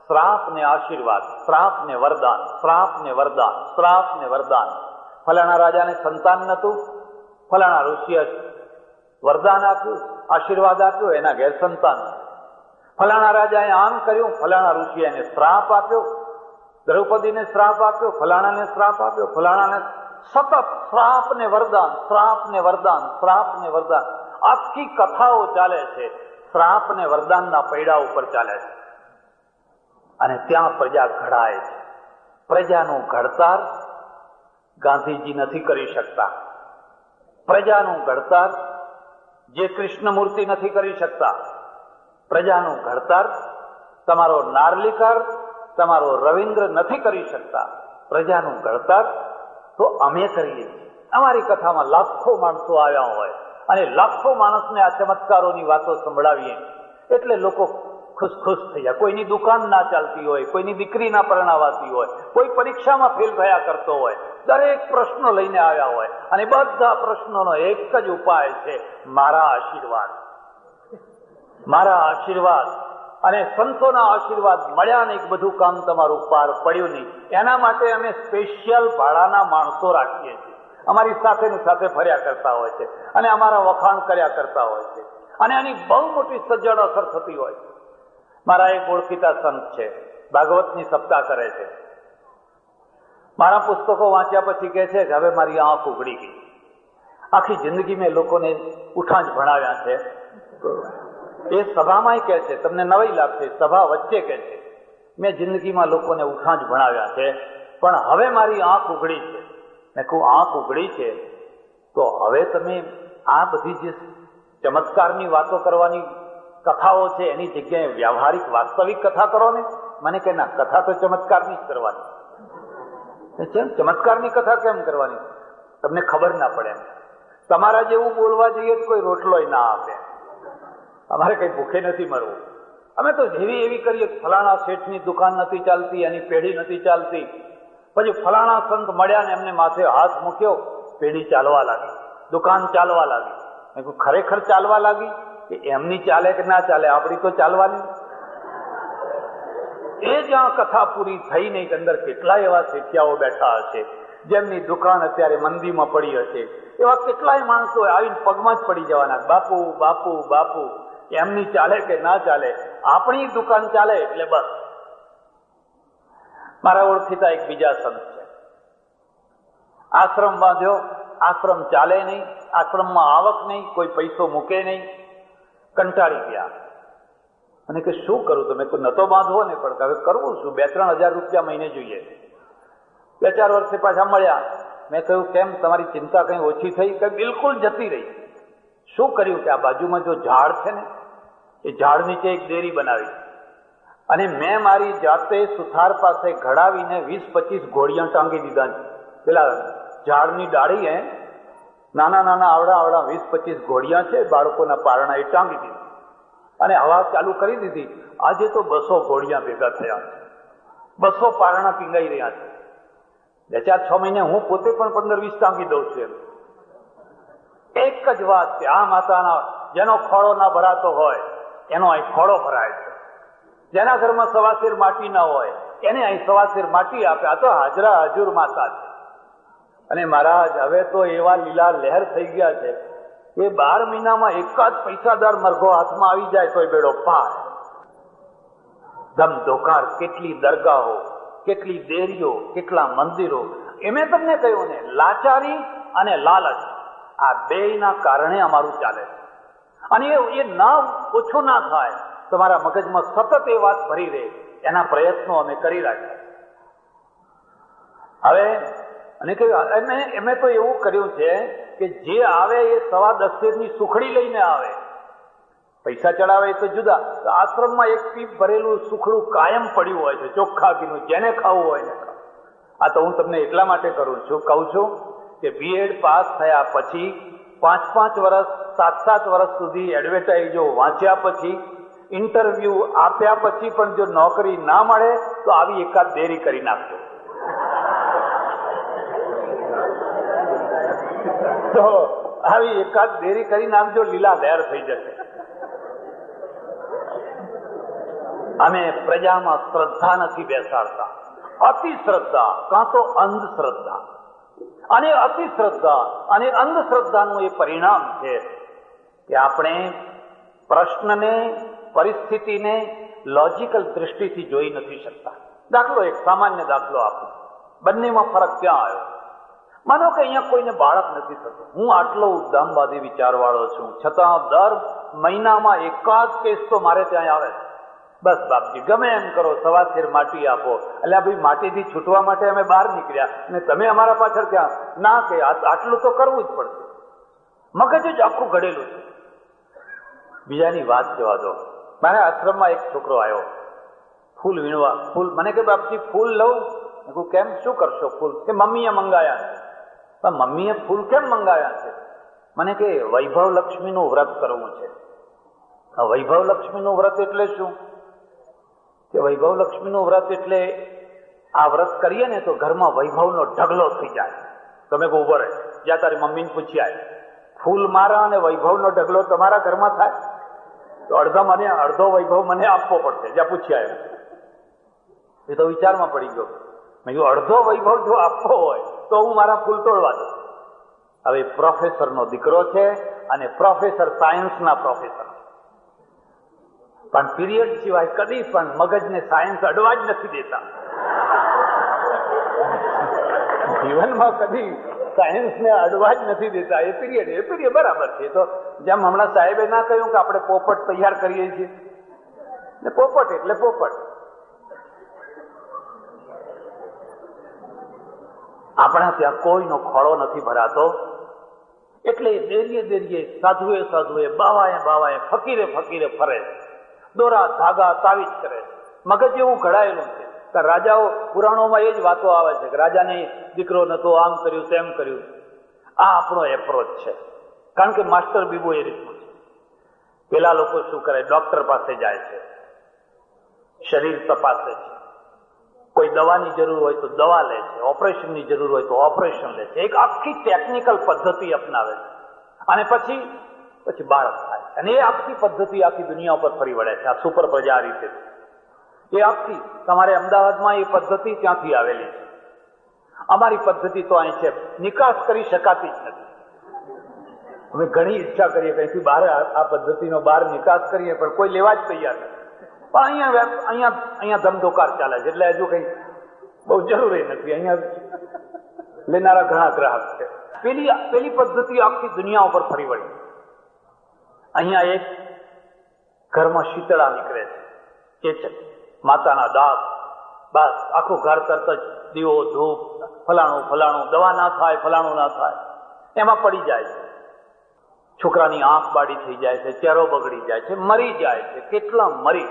શ્રાપ ને આશીર્વાદ, શ્રાપ ને વરદાન, શ્રાપ ને વરદાન, શ્રાપ ને વરદાન. ફલાણા રાજાને સંતાન નહોતું, ફલાણા ઋષિએ વરદાન આપ્યું, આશીર્વાદ આપ્યો, એના ઘેર સંતાન. ફલાણા રાજાએ આમ કર્યું, ફલાણા ઋષિએ એને શ્રાપ આપ્યો, દ્રૌપદીને શ્રાપ આપ્યો, ફલાણાને શ્રાપ આપ્યો, ફલાણાને. સતત શ્રાપ ને વરદાન, શ્રાપ ને વરદાન, શ્રાપ ને વરદાન. આખી કથાઓ ચાલે છે શ્રાપ ને વરદાનના પૈડા ઉપર ચાલે છે. અને ત્યાં પ્રજા ઘડાય છે. પ્રજાનું ઘડતર ગાંધીજી નથી કરી શકતા. પ્રજાનું ઘડતર જે કૃષ્ણમૂર્તિ નથી કરી શકતા. પ્રજાનું ઘડતર તમારો નાર્લિકર, તમારો રવિન્દ્ર નથી કરી શકતા. પ્રજાનું ઘડતર તો અમે કરીએ છીએ. અમારી કથામાં લાખો માણસો આવ્યા હોય અને લાખો માણસને આ ચમત્કારોની વાતો સંભળાવીએ એટલે લોકો ખુશ થઈ જાય. કોઈની દુકાન ના ચાલતી હોય, કોઈની દીકરી ના પરણાવાતી હોય, કોઈ પરીક્ષામાં ફેલ થયા કરતો હોય, દરેક પ્રશ્નો લઈને આવ્યા હોય અને બધા પ્રશ્નોનો એક જ ઉપાય છે, મારા આશીર્વાદ, મારા આશીર્વાદ. અને સંતોના આશીર્વાદ મળ્યા ને એક બધું કામ તમારું પાર પડ્યું નહીં. એના માટે અમે સ્પેશિયલ ભાડાના માણસો રાખીએ છીએ. અમારી સાથે ફર્યા કરતા હોય છે અને અમારા વખાણ કર્યા કરતા હોય છે અને આની બહુ મોટી સજ્જડ અસર થતી હોય છે. મારા એક ઓળખીતા સંત છે, ભાગવતની સપ્તાહ કરે છે. મારા પુસ્તકો વાંચ્યા પછી કહે છે કે હવે મારી આંખ ઉઘડી ગઈ. આખી જિંદગી મેં લોકોને ઉઠાં જ ભણાવ્યા છે. એ સભામાં કહે છે, તમને નવાઈ લાગશે, સભા વચ્ચે કહે છે, મેં જિંદગીમાં લોકોને ઉઠાં જ ભણાવ્યા છે, પણ હવે મારી આંખ ઉઘડી છે. મેં કહું આંખ ઉઘડી છે તો હવે તમે આ બધી જે ચમત્કારની વાતો કરવાની કથાઓ છે એની જગ્યાએ વ્યવહારિક વાસ્તવિક કથા કરો ને. મને કે ના, કથા તો ચમત્કારની જ કરવાની. ચમત્કારની કથા કેમ કરવાની? તમને ખબર ના પડે. તમારા જેવું બોલવા જઈએ તો કોઈ રોટલોય ના આપે. અમારે કઈ ભૂખે નથી મરવું. અમે તો જેવી એવી કરીએ, ફલાણા શેઠની દુકાન નથી ચાલતી, એની પેઢી નથી ચાલતી. પછી ફલાણા સંત મળ્યા ને એમને માથે હાથ મૂક્યો, પેઢી ચાલવા લાગી, દુકાન ચાલવા લાગી. મેં કહ્યું ખરેખર ચાલવા લાગી કે એમની ચાલે કે ના ચાલે, આપણી તો ચાલવાની. એ જ્યાં કથા પૂરી થઈ નહીં, અંદર કેટલાય એવા શેઠિયાઓ બેઠા હશે જેમની દુકાન અત્યારે મંદીમાં પડી હશે. એવા કેટલાય માણસો આવીને પગમાં જ પડી જવાના, બાપુ બાપુ બાપુ. એમની ચાલે કે ના ચાલે, આપણી દુકાન ચાલે એટલે બસ. મારા ઓળખીતા એક બીજા સંત છે, આશ્રમ બાંધ્યો, આશ્રમ ચાલે નહીં, આશ્રમમાં આવક નહીં, કોઈ પૈસો મૂકે નહીં, કંટાળી ગયા. અને કે શું કરું? તમે નતો બાંધવો ને, પણ હવે કરવું શું? 2-3 હજાર રૂપિયા મહિને જોઈએ. 2-4 વર્ષે પાછા મળ્યા. મેં કહ્યું કેમ, તમારી ચિંતા કઈ ઓછી થઈ? કે બિલકુલ જતી રહી. શું કર્યું કે આ બાજુમાં જો ઝાડ છે ને, એ ઝાડ નીચે એક ડેરી બનાવી અને મેં મારી જાતે સુથાર પાસે ઘડાવીને 20-25 ઘોડિયા ટાંગી દીધા. પેલા ઝાડની ડાળીએ નાના નાના આવડા 20-25 ઘોડિયા છે, બાળકોના પારણા, એ ટાંગી દીધી અને હવા ચાલુ કરી દીધી. આજે તો 200 ઘોડિયા ભેગા થયા છે, 200 પારણા પીંગાઈ રહ્યા છે. 2-4-6 મહિને હું પોતે પણ 15-20 ટાંગી દઉં છું. એક જ વાત છે, આ માતાના જેનો ખોળો ના ભરાતો હોય એનો અહીં ખોળો ભરાય છે. જેના ઘરમાં સવાશેર માટી ના હોય એને અહીં સવાશેર માટી આપે. આ તો હાજરા હજુર માતા છે. અને મહારાજ હવે તો એવા લીલા લહેર થઈ ગયા છે કે 12 મહિનામાં એકાદ પૈસાદાર મરઘો હાથમાં આવી જાય તો એ બેડો પાર. ધમધોકાર કેટલી દરગાહો, કેટલી દેરીઓ, કેટલા મંદિરો. એમે તમને કહ્યું ને, લાચારી અને લાલચ આ બેયના કારણે અમારું ચાલે છે. અને એ ના ઓછું ના થાય, તમારા મગજમાં સતત એ વાત ભરી રહે, એના પ્રયત્નો અમે કરી રાખ્યા. હવે અને એમે તો એવું કર્યું છે કે જે આવે એ 10.25 ની સુખડી લઈને આવે. પૈસા ચડાવે એ તો જુદા, આશ્રમમાં એક પીપ ભરેલું સુખડું કાયમ પડ્યું હોય છે, ચોખ્ખા ઘીનું, જેને ખાવું હોય ને ખાવ. આ તો હું તમને એટલા માટે કહું છું કે બીએડ પાસ થયા પછી 5-5 વર્ષ 7-7 વર્ષ સુધી એડવર્ટાઇઝો વાંચ્યા પછી, ઇન્ટરવ્યુ આપ્યા પછી પણ જો નોકરી ના મળે તો આવી એકાદ દેરી કરી નાખજો. તો આવી એકાદ દેરી કરી નાખજો, લીલા લહેર થઈ જશે. અમે પ્રજામાં શ્રદ્ધા નથી બેસાડતા. અતિ શ્રદ્ધા કાં તો અંધશ્રદ્ધા, અને અતિ શ્રદ્ધા અને અંધશ્રદ્ધાનું એ પરિણામ છે કે આપણે પ્રશ્નને, પરિસ્થિતિને લોજિકલ દૃષ્ટિથી જોઈ નથી શકતા. દાખલો, એક સામાન્ય દાખલો આપો, બંનેમાં ફરક ક્યાં આવ્યો? માનો કે અહીંયા કોઈને બાળક નથી થતું. હું આટલો ઉદ્દામવાદી વિચારવાળો છું, છતાં દર મહિનામાં એકાદ કેસ તો મારે ત્યાં આવે છે. બસ બાપજી, ગમે એમ કરો, સવાશેર માટી આપો. એટલે ભાઈ, માટીથી છૂટવા માટે અમે બહાર નીકળ્યા અને તમે અમારા પાછળ ક્યાં? ના, કે આટલું તો કરવું જ પડશે. મગજ જ આખું ઘડેલું છે. બીજાની વાત જવા દો. મારા આશ્રમમાં એક છોકરો આવ્યો ફૂલ વીણવા. ફૂલ મને કે બાપજી ફૂલ લઉં? કેમ, શું કરશો ફૂલ? કે મમ્મીએ મંગાયા છે. પણ મમ્મીએ ફૂલ કેમ મંગાયા છે? મને કે વૈભવ લક્ષ્મીનું વ્રત કરવું છે. વૈભવ લક્ષ્મીનું વ્રત એટલે શું? કે વૈભવ લક્ષ્મીનું વ્રત એટલે આ વ્રત કરીએ ને તો ઘરમાં વૈભવનો ઢગલો થઈ જાય. તમે કહો ઉભો રહે, જ્યાં તારી મમ્મીને પૂછી આવે, ફૂલ મારા અને વૈભવનો ઢગલો તમારા ઘરમાં થાય તો અડધો વૈભવ મને આપવો પડશે. જ્યાં પૂછી આવે એ તો વિચારમાં પડી ગયો. મેં કહ્યું અડધો વૈભવ જો આપવો હોય તો હું મારા ફૂલ તોડવા દઉં. હવે પ્રોફેસરનો દીકરો છે અને પ્રોફેસર, સાયન્સના પ્રોફેસર, પણ પીરિયડ સિવાય કદી પણ મગજને સાયન્સ અડવા જ નથી દેતા. જીવનમાં કદી સાયન્સને અડવા જ નથી દેતા. એ પીરિયડ બરાબર છે. તો જેમ હમણાં સાહેબે ના કહ્યું કે આપણે પોપટ તૈયાર કરીએ છીએ, ને પોપટ એટલે પોપટ. આપણા ત્યાં કોઈનો ખોળો નથી ભરાતો, એટલે દેરીએ સાધુએ બાવાએ ફકીરે ફરે, દોરા ધાગા તાવીજ કરે. મગજ એવું ઘડાયેલું છે. રાજાઓ, પુરાણોમાં એ જ વાતો આવે છે કે રાજાને દીકરો નતો, આમ કર્યું તેમ કર્યું. આ આપણો એપ્રોચ છે, કારણ કે માસ્ટર બીબો એ રીતનું છે. પેલા લોકો શું કરે? ડોક્ટર પાસે જાય છે, શરીર તપાસે છે, કોઈ દવાની જરૂર હોય તો દવા લે છે, ઓપરેશનની જરૂર હોય તો ઓપરેશન લે છે. એક આખી ટેકનિકલ પદ્ધતિ અપનાવે છે અને પછી બાળક થાય. અને એ આખી પદ્ધતિ આખી દુનિયા ઉપર ફરી વળે છે. આ સુપર પ્રજા રીતે એ આખી, તમારે અમદાવાદમાં એ પદ્ધતિ ત્યાંથી આવેલી છે. અમારી પદ્ધતિ તો અહીં છે, નિકાસ કરી શકાતી જ નથી. અમે ઘણી ઈચ્છા કરીએ કે અહીંથી બહાર આ પદ્ધતિનો બહાર નિકાસ કરીએ, પણ કોઈ લેવા જ તૈયાર નથી. પણ અહીંયા ધમધોકાર ચાલે છે, એટલે હજુ કઈ બહુ જરૂરી નથી. અહીંયા લેનારા ઘણા ગ્રાહક છે. પેલી પદ્ધતિ આખી દુનિયા ઉપર ફરી વળી. અહીંયા એક ઘરમાં શીતળા નીકળે છે, ચેચક, માતાના દાંત, બસ આખું ઘર તરત જ દીવો, ધૂપ, ફલાણું, દવા ના થાય, ફલાણું ના થાય, એમાં પડી જાય છે. છોકરાની આંખ બાળી થઈ જાય છે, ચહેરો બગડી જાય છે, મરી જાય છે. કેટલા મરી!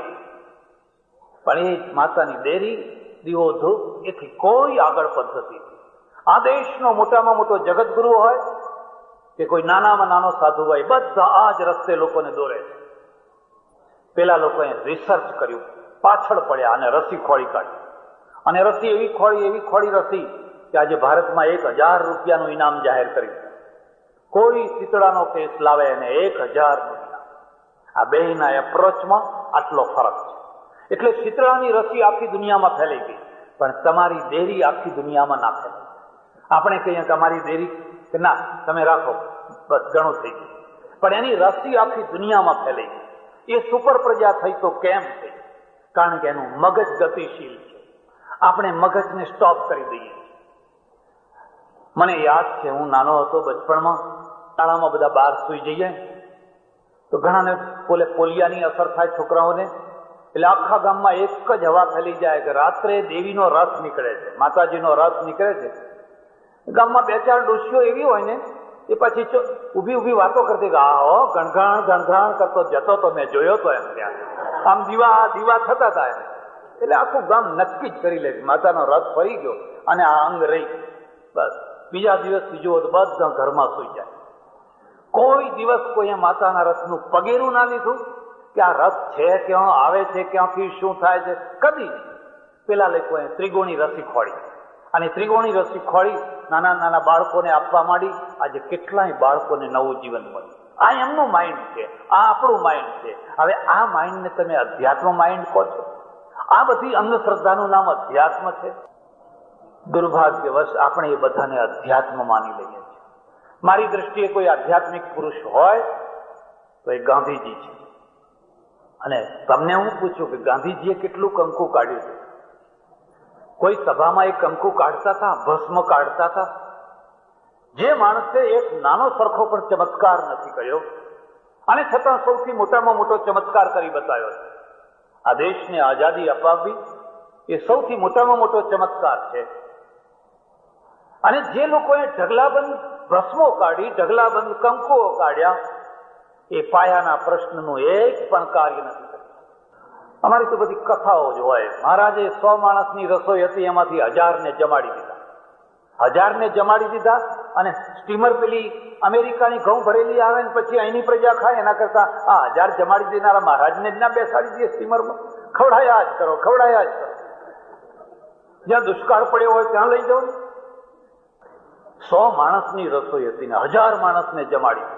પણ એ માતાની દેરી, દીવો, ધૂપ, એથી કોઈ આગળ પદ્ધતિ. આ દેશનો મોટામાં મોટો જગતગુરુ હોય કે કોઈ નાનામાં નાનો સાધુ હોય, બધા આ જ રસ્તે લોકોને દોરે છે. પેલા લોકોએ રિસર્ચ કર્યું, પાછળ પડ્યા અને રસી ખોળી કાઢી. અને રસી એવી ખોળી રસી કે આજે ભારતમાં 1000 રૂપિયાનું ઇનામ જાહેર કર્યું. કોઈ શીતળાનો કેસ લાવે અને 1000 નું ઇનામ. આ બેયના એપ્રોચમાં આટલો ફરક છે. એટલે શીતળાની રસી આખી દુનિયામાં ફેલાઈ ગઈ, પણ તમારી દેરી આખી દુનિયામાં ના ફેલાય. આપણે કહીએ કે અમારી દેરી, કે ના તમે રાખો બસ ઘણું થઈ ગયું, પણ એની રસી આખી દુનિયામાં ફેલાઈ ગઈ. એ સુપર પ્રજા થઈ તો કેમ થઈ? કારણ કે એનું મગજ ગતિશીલ છે. આપણે મગજને સ્ટોપ કરી દઈએ. મને યાદ છે, હું નાનો હતો બચપણમાં, શાળામાં બધા બહાર સુઈ જઈએ તો ઘણાને પોલિયાની અસર થાય છોકરાઓને, એટલે આખા ગામમાં એક જ હવા ફેલી જાય કે રાત્રે દેવીનો રથ નીકળે છે, માતાજીનો રથ નીકળે છે. ગામમાં 2-4 ડોશીઓ એવી હોય ને, એ પછી ઊભી ઊભી વાતો કરતી કે આ હો ગણગણ ગણગણ કરતો જતો તો મેં જોયો તો એમ, ત્યાં આમ દીવા થતા હતા એમ. એટલે આખું ગામ નક્કી જ કરી લે માતાનો રથ ફરી ગયો અને આ અંગ રહી. બસ બીજા દિવસથી જુઓ તો બધા ઘરમાં સુઈ જાય. કોઈ દિવસ કોઈએ માતાના રથનું પગેરું ના લીધું કે આ રથ છે ક્યાં, આવે છે ક્યાંથી, શું થાય છે, કદી. પેલા લોકોએ ત્રિગોણી રસી ખોળી, અને ત્રિગોણી રસી ખોળી નાના નાના બાળકોને આપવા માંડી. આજે કેટલાય બાળકોને નવું જીવન મળ્યું. આ એમનું માઇન્ડ છે, આ આપણું માઇન્ડ છે. હવે આ માઇન્ડને તમે અધ્યાત્મ માઇન્ડ કહો છો. આ બધી અંધશ્રદ્ધાનું નામ અધ્યાત્મ છે. દુર્ભાગ્યવશ આપણે એ બધાને અધ્યાત્મ માની લઈએ છીએ. મારી દ્રષ્ટિએ કોઈ આધ્યાત્મિક પુરુષ હોય તો એ ગાંધીજી છે. અને તમને હું પૂછું કે ગાંધીજીએ કેટલું કંકુ કાઢ્યું છે? કોઈ સભામાં એક કંકુ કાઢતા હતા, ભસ્મ કાઢતા હતા? જે માણસે એક નાનો સરખો પણ ચમત્કાર નથી કર્યો, અને છતાં સૌથી મોટામાં મોટો ચમત્કાર કરી બતાવ્યો છે. આ દેશને આઝાદી અપાવવી એ સૌથી મોટામાં મોટો ચમત્કાર છે. અને જે લોકોએ ઢગલાબંધ ભસ્મો કાઢી, ઢગલાબંધ કંકુઓ કાઢ્યા, એ પાયાના પ્રશ્નનું એક પણ કાર્ય નથી કર્યું. અમારી તો બધી કથાઓ જ હોય. મહારાજે 100 માણસની રસોઈ હતી, એમાંથી 1000ને જમાડી દીધા. 1000ને જમાડી દીધા, અને સ્ટીમર પેલી અમેરિકાની ઘઉં ભરેલી આવે ને પછી અહીંની પ્રજા ખાય, એના કરતા આ 1000 જમાડી દેનારા મહારાજને જ ના બેસાડી દઈએ સ્ટીમરમાં. ખવડાયા જ કરો, ખવડાયા જ કરો. જ્યાં દુષ્કાળ પડ્યો હોય ત્યાં લઈ જાઓ. 100 માણસની રસોઈ હતી ને 1000 માણસને જમાડી.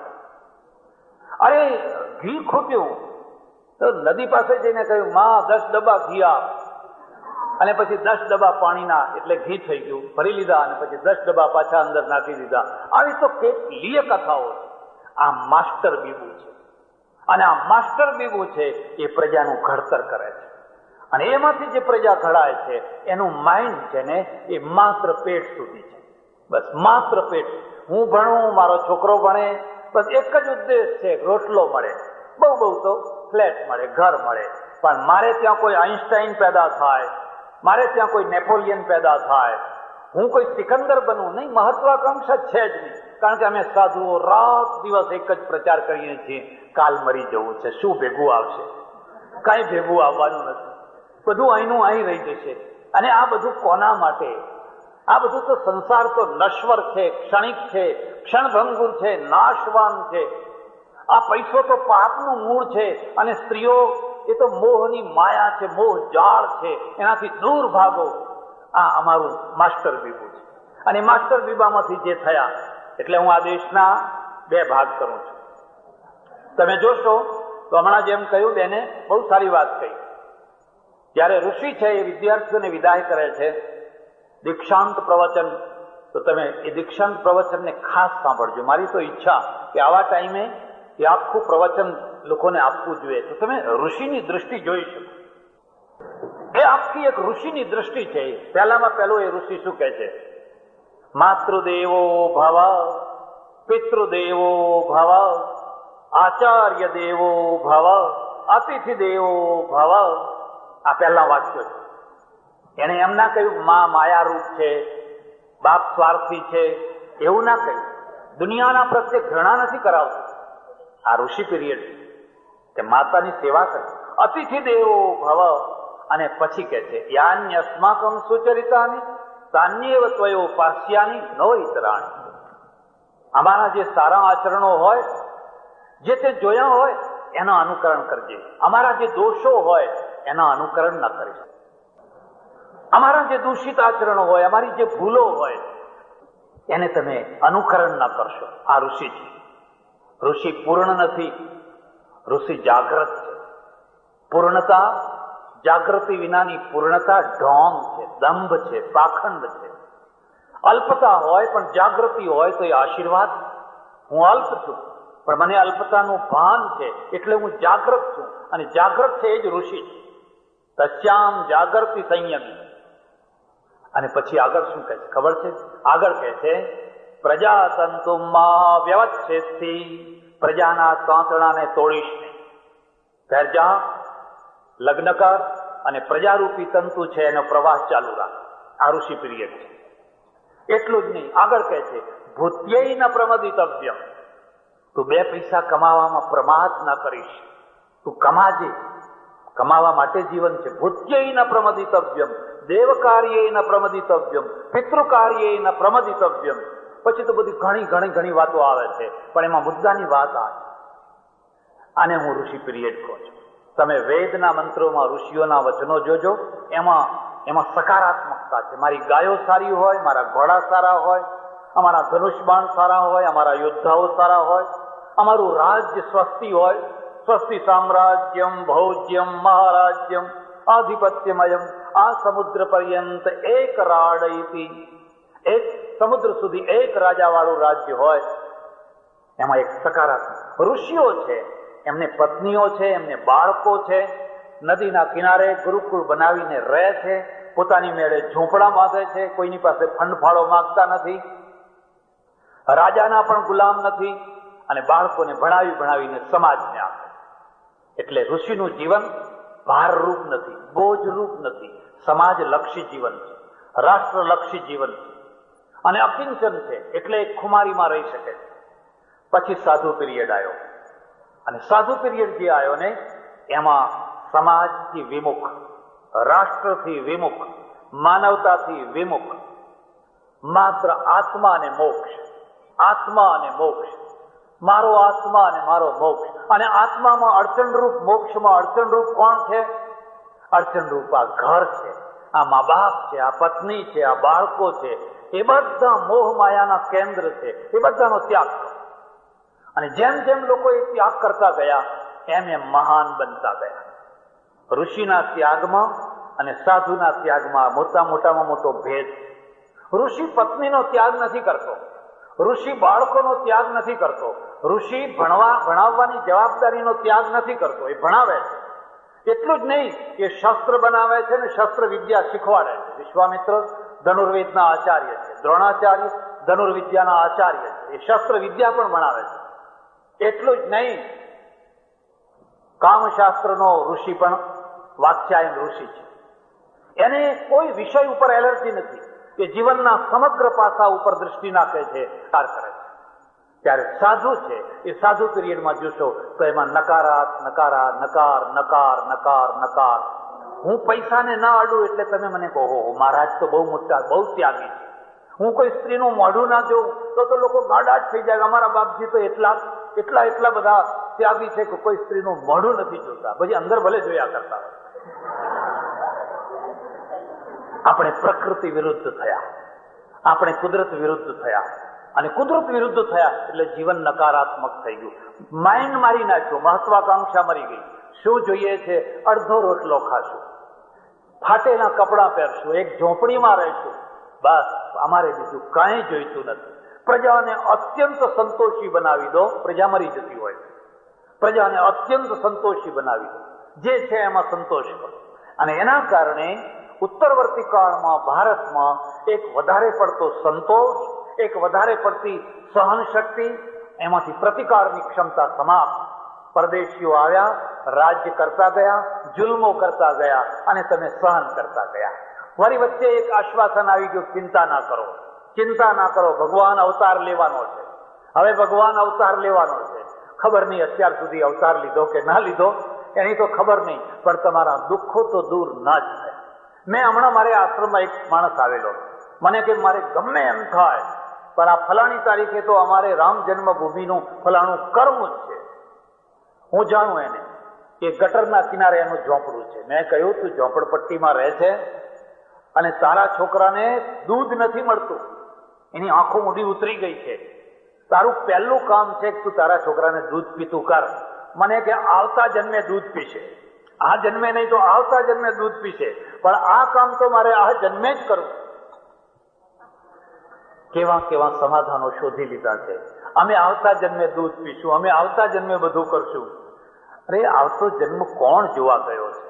અરે ઘી ખૂટ્યું તો નદી પાસે જઈને કહ્યું, માં 10 ડબ્બા ઘી આપ. અને પછી 10 ડબ્બા પાણીના, એટલે ઘી થઈ ગયું, ભરી લીધા, અને પછી 10 ડબ્બા પાછા અંદર નાખી દીધા. આવી તો કેટલીય કથાઓ છે. આ માસ્ટર બીબુ છે, અને આ માસ્ટર બીબુ છે એ પ્રજાનું ઘડતર કરે છે. અને એમાંથી જે પ્રજા ઘડાય છે એનું માઇન્ડ છે ને એ માત્ર પેટ સુધી છે. બસ માત્ર પેટ. હું ભણું, મારો છોકરો ભણે, બસ એક જ ઉદ્દેશ છે, રોટલો મળે, બહુ બહુ તો ફ્લેટ મળે, ઘર મળે. પણ મારે ત્યાં કોઈ આઈન્સ્ટાઈન પેદા થાય, મારે ત્યાં કોઈ નેપોલિયન પેદા થાય, હું કોઈ સિકંદર બનવું નહીં. મહત્વાકાંક્ષા છે જ નહીં. કારણ કે અમે સાધુઓ રાત દિવસ એક જ પ્રચાર કરીએ છીએ, કાલ મરી જવું છે, શું ભેગું આવશે? કાંઈ ભેગું આવવાનું નથી. બધું અહીંનું અહીં રહી જશે. અને આ બધું કોના માટે? આ બધું તો સંસાર તો નશ્વર છે, ક્ષણિક છે, ક્ષણભંગુર છે, નાશવાન છે. આ પૈસો તો પાપનું મૂળ છે, અને સ્ત્રીઓ એ તો મોહની માયા છે, મોહ જાળ છે, એનાથી દૂર ભાગો. આ અમારું માસ્ટર બીબુ છે. અને માસ્ટર બીબામાંથી જે થયા, એટલે હું આ દેશના 2 ભાગ કરું છું. તમે જોશો તો હમણાં જેમ કહ્યું બેને બહુ સારી વાત કહી. જ્યારે ઋષિ છે એ વિદ્યાર્થીઓને વિદાય કરે છે, દીક્ષાંત પ્રવચન, તો તમે એ દીક્ષાંત પ્રવચનને ખાસ સાંભળજો. મારી તો ઈચ્છા કે આવા ટાઈમે એ આખું પ્રવચન લોકોને આપવું જોઈએ, તો તમે ઋષિની દૃષ્ટિ જોઈ શકો. એ આખી એક ઋષિની દૃષ્ટિ છે. પહેલામાં પહેલું એ ઋષિ શું કહે છે? માતૃદેવો ભવ, પિતૃદેવો ભવ, આચાર્ય દેવો ભવ, અતિથિ દેવો ભવ. આ પહેલા વાક્યો છે. એને એમ ના કહ્યું માં માયારૂપ છે, બાપ સ્વાર્થી છે, એવું ના કહ્યું. દુનિયાના પ્રત્યે ઘૃણા નથી કરાવતું. આ ઋષિ પીરિયડ કે માતાની સેવા કરે. અતિથિ દેવો ભવ. અને પછી કહે છે યાન્ય અસ્માકમ સુચરિતાની તાન્યેવ ત્વયો પાસ્યાની નો ઇતરાણી. અમારા જે સારા આચરણો હોય, જે તે જોયા હોય એનું અનુકરણ કરજે. અમારા જે દોષો હોય એના અનુકરણ ન કરીશ. અમારા જે દૂષિત આચરણો હોય, અમારી જે ભૂલો હોય એને તમે અનુકરણ ન કરશો. આ ઋષિ છે. ઋષિ પૂર્ણ નથી. ઋષિ જાગ્રત છે. પૂર્ણતા, જાગૃતિ વિનાની પૂર્ણતા ઢોંગ છે, દંભ છે, પાખંડ છે. અલ્પતા હોય પણ જાગૃતિ હોય તો એ આશીર્વાદ. હું અલ્પ છું પણ મને અલ્પતાનું ભાન છે એટલે હું જાગૃત છું, અને જાગૃત છે એ જ ઋષિ છે. તસ્યામ જાગૃતિ સંયમી. અને પછી આગળ શું કહે છે ખબર છે? આગળ કહે છે પ્રજાતંતુમાં વ્યવચ્છેદથી, પ્રજાના તાંતણાને તોડીશ નહીં. ઘેર જા, લગ્ન કર અને પ્રજારૂપી તંતુ છે એનો પ્રવાસ ચાલુ રાખ. આ ઋષિ પિરિયડ છે. એટલું જ નહીં, આગળ કહે છે ભૂત્યૈ ન પ્રમદિતવ્યમ. તું બે પૈસા કમાવામાં પ્રમાદ ન કરીશ. તું કમાજે, કમાવા માટે જીવન છે. ભૂત્યૈ ન પ્રમદિતવ્યમ, દેવ કાર્યે ન પ્રમદિતવ્યમ, પિતૃ કાર્યે ન પ્રમદિતવ્યમ. પછી તો બધી ઘણી વાતો આવે છે, પણ એમાં મુદ્દાની વાત આ છે. આને હું ઋષિ પિરિયડ કહું છું. તમે વેદના મંત્રોમાં ઋષિઓના વચનો જોજો, એમાં સકારાત્મકતા છે. મારી ગાયો સારી હોય, મારા ઘોડા સારા હોય, અમારા ધનુષબાણ સારા હોય, અમારા યોદ્ધાઓ સારા હોય, અમારું રાજ્ય સ્વસ્તિ હોય. સ્વસ્તિ સામ્રાજ્યમ ભૌજ્યમ મહારાજ્યમ આધિપત્યમયમ. આ સમુદ્ર પર્યંત એક રાડૈતી, એક સમુદ્ર સુધી એક રાજાવાળું રાજ્ય હોય. એમાં એક સકારાત્મક ઋષિઓ છે, એમને પત્નીઓ છે, એમને બાળકો છે, નદીના કિનારે ગુરુકુળ બનાવીને રહે છે, પોતાની મેળે ઝૂંપડા બાંધે છે, કોઈની પાસે ફંડફાળો માંગતા નથી, રાજાના પણ ગુલામ નથી, અને બાળકોને ભણાવીને સમાજને આપે. એટલે ઋષિનું જીવન ભારરૂપ નથી, બોજરૂપ નથી, સમાજલક્ષી જીવન છે, રાષ્ટ્રલક્ષી જીવન છે, અને અકિંચન છે. એટલે એક ખુમારીમાં રહી શકે છે. પછી સાધુ પિરિયડ આવ્યો, અને સાધુ પિરિયડ જે આવ્યો ને એમાં સમાજથી વિમુખ, રાષ્ટ્રથી વિમુખ, માનવતાથી વિમુખ, માત્ર આત્મા અને મોક્ષ, આત્મા અને મોક્ષ, મારો આત્મા અને મારો મોક્ષ. અને આત્મામાં અડચણરૂપ, મોક્ષમાં અડચણરૂપ કોણ છે? અડચણરૂપ આ ઘર છે, આ મા બાપ છે, આ પત્ની છે, આ બાળકો છે. એ બધા મોહ માયાના કેન્દ્ર છે. એ બધાનો ત્યાગ કરો. અને જેમ જેમ લોકો એ ત્યાગ કરતા ગયા એમ મહાન બનતા ગયા. ઋષિના ત્યાગમાં અને સાધુના ત્યાગમાં મોટામાં મોટો ભેદ છે. ઋષિ પત્નીનો ત્યાગ નથી કરતો, ઋષિ બાળકોનો ત્યાગ નથી કરતો, ઋષિ ભણાવવાની જવાબદારીનો ત્યાગ નથી કરતો. એ ભણાવે છે. એટલું જ નહીં, એ શસ્ત્ર બનાવે છે ને શસ્ત્ર વિદ્યા શીખવાડે છે. વિશ્વામિત્ર ધનુર્વેદના આચાર્ય છે, દ્રોણાચાર્ય ધનુર્વિદ્યાના આચાર્ય છે. એ શસ્ત્ર વિદ્યા પણ ભણાવે છે. એટલું જ નહીં, કામશાસ્ત્રનો ઋષિ પણ વાત્સ્યાયન ઋષિ છે. એને કોઈ વિષય ઉપર એલર્જી નથી, કે જીવનના સમગ્ર પાસા ઉપર દૃષ્ટિ નાખે છે, કાર કરે છે. ત્યારે સાધુ છે, એ સાધુ પિરિયડમાં જોશો તો એમાં નકારાત નકાર નકાર. હું પૈસાને ના અડું એટલે તમે મને કહો મહારાજ તો બહુ મોટા, બહુ ત્યાગી છે. હું કોઈ સ્ત્રીનું મોઢું ના જોઉં તો લોકો ગાડા જ થઈ જાય. અમારા બાપજી તો એટલા બધા ત્યાગી છે કે કોઈ સ્ત્રીનું મોઢું નથી જોતા, પછી અંદર ભલે જોયા કરતા હોય. આપણે પ્રકૃતિ વિરુદ્ધ થયા, આપણે કુદરત વિરુદ્ધ થયા, અને કુદરત વિરુદ્ધ થયા એટલે જીવન નકારાત્મક થઈ ગયું. માઇન્ડ મારી નાખ્યું, મહત્વાકાંક્ષા મરી ગઈ. શું જોઈએ છે? અડધો રોટલો ખાશું, ફાટેલા કપડાં પહેરશું, એક ઝોંપડીમાં રહીશું, બસ. અમારે બીજું કાંઈ જોઈતું નથી. પ્રજાને અત્યંત સંતોષી બનાવી દો, પ્રજા મરી જતી હોય. પ્રજાને અત્યંત સંતોષી બનાવી દો, જે છે એમાં સંતોષ કરો. અને એના કારણે ઉત્તરવર્તી કાળમાં ભારતમાં એક વધારે પડતો સંતોષ, એક વધારે પડતી સહન શક્તિ, એમાંથી પ્રતિકારની ક્ષમતા સમાપ્ત. પરદેશીઓ આવ્યા, રાજ્ય કરતા ગયા, જુલ્મો કરતા ગયા, અને તમે સહન કરતા ગયા. વળી વચ્ચે એક આશ્વાસન આવી ગયું, ચિંતા ના કરો, ચિંતા ના કરો, ભગવાન અવતાર લેવાનો છે. હવે ભગવાન અવતાર લેવાનો છે. ખબર નહીં અત્યાર સુધી અવતાર લીધો કે ના લીધો, એની તો ખબર નહીં, પણ તમારા દુઃખો તો દૂર ના જ થાય. મેં હમણાં મારે આશ્રમમાં એક માણસ આવેલો, મને કે મારે ગમે એમ થાય પણ આ ફલાણી તારીખે તો અમારે રામ જન્મભૂમિનું ફલાણું કરવું જ છે. હું જાણું એને કે ગટરના કિનારે એનું ઝોંપડું છે. મેં કહ્યું તું ઝોંપડપટ્ટીમાં રહે છે અને તારા છોકરાને દૂધ નથી મળતું, એની આંખો મૂડી ઉતરી ગઈ છે. તારું પહેલું કામ છે કે તું તારા છોકરાને દૂધ પીતું કર. મને કે આવતા જન્મે દૂધ પીશે, આ જન્મે નહીં તો આવતા જન્મે દૂધ પીશે, પણ આ કામ તો મારે આ જન્મે જ કરવું. કેવા કેવા સમાધાનો શોધી લીધા છે. અમે આવતા જન્મે દૂધ પીશું, અમે આવતા જન્મે બધું કરશું. અરે આવતો જન્મ કોણ જોવા ગયો છે?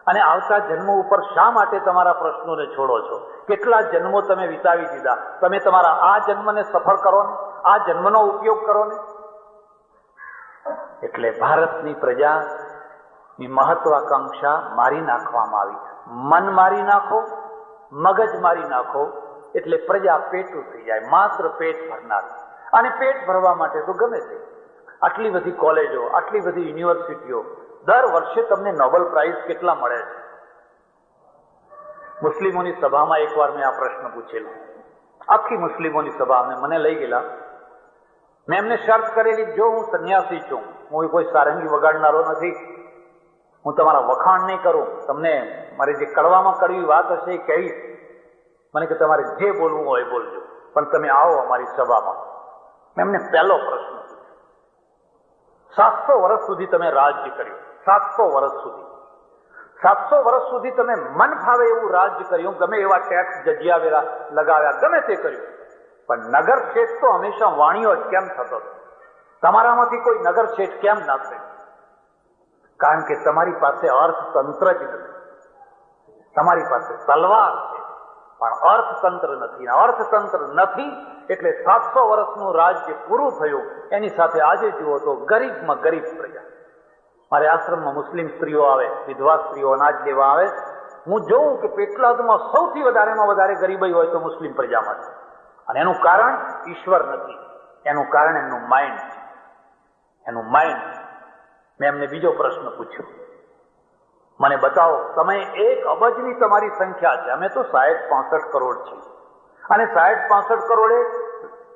અને આવતા જન્મ ઉપર શા માટે તમારા પ્રશ્નોને છોડો છો? કેટલા જન્મો તમે વિતાવી દીધા. તમે તમારા આ જન્મને સફળ કરો ને, આ જન્મનો ઉપયોગ કરો ને. એટલે ભારતની પ્રજાની મહત્વાકાંક્ષા મારી નાખવામાં આવી. મન મારી નાખો, મગજ મારી નાખો, એટલે પ્રજા પેટું થઈ જાય, માત્ર પેટ ભરનાર. અને પેટ ભરવા માટે તો ગમે તે. આટલી બધી કોલેજો, આટલી બધી યુનિવર્સિટીઓ, દર વર્ષે તમને નોબેલ પ્રાઇઝ કેટલા મળે છે? મુસ્લિમોની સભામાં એકવાર મેં આ પ્રશ્ન પૂછેલો. આખી મુસ્લિમોની સભા મને લઈ ગયેલા. મેં એમને શરત કરેલી, જો હું સંન્યાસી છું, હું કોઈ સારંગી વગાડનારો નથી, હું તમારા વખાણ નહીં કરું, તમને મારી જે કડવામાં કડવી વાત હશે એ કહીશ, મને કે તમારે જે બોલવું હોય બોલજો, પણ તમે આવો અમારી સભામાં. મેં એમને પહેલો પ્રશ્ન પૂછ્યો, 700 વર્ષ સુધી તમે રાજ્ય કર્યું, 700 વર્ષ સુધી, 700 વર્ષ સુધી તમે મન ફાવે એવું રાજ્ય કર્યું, ગમે એવા ટેક્સ જજિયા વેરા લગાવ્યા, ગમે તે કર્યું, પણ નગર શેઠ તો હંમેશા વાણીઓ જ કેમ થતો? તમારામાંથી કોઈ નગર શેઠ કેમ ના થયું? કારણ કે તમારી પાસે અર્થતંત્ર જ નથી. તમારી પાસે તલવાર છે પણ અર્થતંત્ર નથી. અર્થતંત્ર નથી એટલે 700 વર્ષનું રાજ્ય પૂરું થયું. એની સાથે આજે જુઓ તો ગરીબમાં ગરીબ પ્રજા. મારે આશ્રમમાં મુસ્લિમ સ્ત્રીઓ આવે, વિધવા સ્ત્રીઓ અનાજ લેવા આવે, હું જોઉં કે પેટલાદમાં સૌથી વધારેમાં વધારે ગરીબાઈ હોય તો મુસ્લિમ પ્રજામાં છે. અને એનું કારણ ઈશ્વર નથી, એનું કારણ એમનું માઇન્ડ છે. એનું માઇન્ડ. મેં એમને બીજો પ્રશ્ન પૂછ્યો, મને બતાવો, તમે 1 અબજની તમારી સંખ્યા છે, અમે તો 60-65 કરોડ છીએ, અને 60-65 કરોડે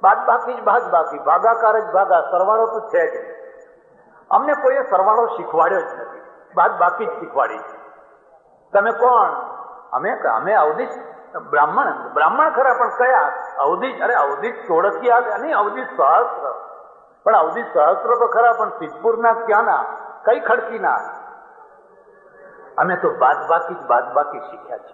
બાદબાકી જ બાદબાકી, ભાગાકાર જ ભાગા, સરવાળો તો છે જ. અમને કોઈએ સરવાળો શીખવાડ્યો જ નથી, બાદબાકી જ શીખવાડી છે. તમે કોણ? અમે અવધિશ બ્રાહ્મણ ખરા, પણ કયા અવધિશ? અરે અવધિશ ચોળકિયા નહીં, અવધિશ સહસ્ત્ર. પણ અવધિશ સહસ્ત્ર તો ખરા, પણ સિદ્ધપુરના ક્યાંના, કઈ ખડકીના? અમે તો બાદબાકી જ બાદબાકી શીખ્યા છે.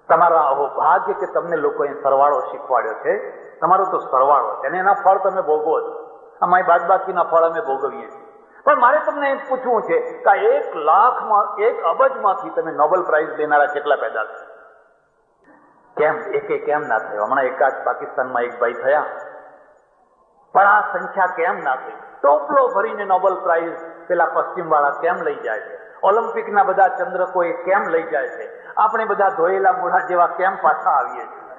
તમારા અહો ભાગ્ય કે તમને લોકોએ સરવાળો શીખવાડ્યો છે. તમારો તો સરવાળો છે અને એના ફળ તમે ભોગવો છો. અમારી બાદબાકીના ફળ અમે ભોગવીએ છીએ. પણ મારે તમને એમ પૂછવું છે કે 1 લાખમાં 1 અબજમાંથી તમે નોબેલ પ્રાઇઝ લેનારા કેટલા પેદા છે? કેમ કેમ ના થયો? હમણાં એકાદ પાકિસ્તાનમાં એક ભાઈ થયા, પણ આ સંખ્યા કેમ ના થઈ? ટોપલો ભરીને નોબેલ પ્રાઇઝ પેલા પશ્ચિમ વાળા કેમ લઈ જાય છે? ઓલિમ્પિકના બધા ચંદ્રકો એ કેમ લઈ જાય છે? આપણે બધા ધોયેલા મોઢા જેવા કેમ પાછા આવીએ છીએ?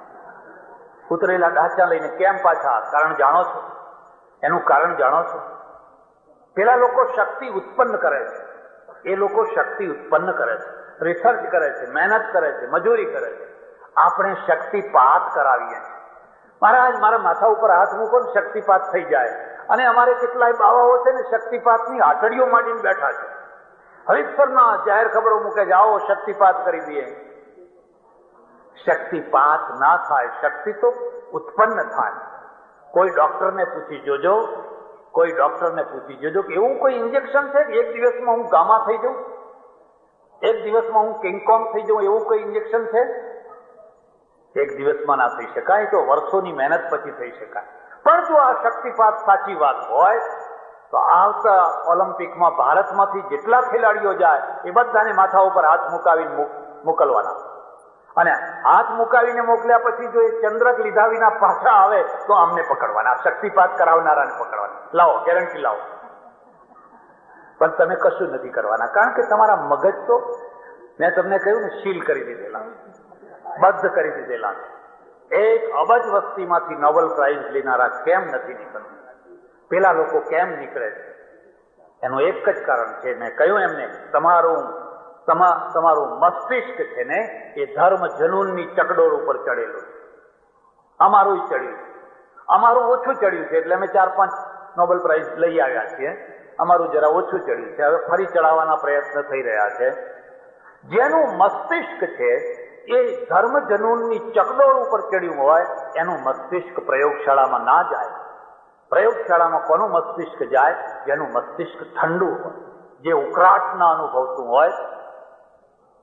ઉતરેલા ઢાંચા લઈને કેમ પાછા? કારણ જાણો છો? એનું કારણ જાણો છો? પેલા લોકો શક્તિ ઉત્પન્ન કરે છે, એ લોકો શક્તિ ઉત્પન્ન કરે છે, રિસર્ચ કરે છે, મહેનત કરે છે, મજૂરી કરે છે. આપણે શક્તિપાત કરાવીએ છીએ. મહારાજ મારા માથા ઉપર હાથ મૂકો ને શક્તિપાત થઈ જાય. અને અમારે કેટલાય બાવાઓ છે ને શક્તિપાતની આટડીઓ માંડીને બેઠા છે. હરિશ્વરના જાહેર ખબરો મૂકે છે, આવો શક્તિપાત કરી દઈએ. શક્તિપાત ના થાય, શક્તિ તો ઉત્પન્ન થાય. કોઈ ડોક્ટરને પૂછી જોજો, કોઈ ડોક્ટરને પૂછી જોજો કે એવું કોઈ ઇન્જેક્શન છે કે 1 દિવસમાં હું ગામા થઈ જાઉં, 1 દિવસમાં હું કિંગકોંગ થઈ જાઉં, એવું કોઈ ઇન્જેક્શન છે? 1 દિવસમાં ના થઈ શકાય, તો વર્ષોની મહેનત પછી થઈ શકાય. પણ જો આ શક્તિપાત સાચી વાત હોય તો આવતા ઓલિમ્પિકમાં ભારતમાંથી જેટલા ખેલાડીઓ જાય એ બધાને માથા ઉપર હાથ મુકાવીને મોકલવાના. અને હાથ મુકાવીને મોકલ્યા પછી જો એ ચંદ્રક લીધા વિના પાછા આવે તો અમને પકડવાના, શક્તિપાત કરાવનારાને પકડવાના. લાવો, ગેરંટી લાવો. પણ તમે કશું નથી કરવાના, કારણ કે તમારા મગજ તો મેં તમને કહ્યું ને, શીલ કરી દીધેલા, બંધ કરી દીધેલા છે. 1 અબજ વસ્તીમાંથી નોબેલ પ્રાઇઝ લેનારા કેમ નથી નીકળતા? પેલા લોકો કેમ નીકળે છે? એનું એક જ કારણ છે, મેં કહ્યું એમને, તમારું મસ્તિષ્ક છે ને એ ધર્મ જનૂનની ચકડોળ ઉપર ચડેલું છે. અમારું ચડ્યું છે, અમારું ઓછું ચડ્યું છે, એટલે અમે 4-5 નોબેલ પ્રાઇઝ લઈ આવ્યા છીએ. અમારું જરા ઓછું ચડ્યું છે, હવે ફરી ચડાવવાના પ્રયત્ન થઈ રહ્યા છે. જેનું મસ્તિષ્ક છે એ ધર્મ જનૂનની ચકડોળ ઉપર ચડ્યું હોય એનું મસ્તિષ્ક પ્રયોગશાળામાં ના જાય. પ્રયોગશાળામાં કોનું મસ્તિષ્ક જાય? જેનું મસ્તિષ્ક ઠંડુ હોય, જે ઉકળાટના અનુભવતું હોય,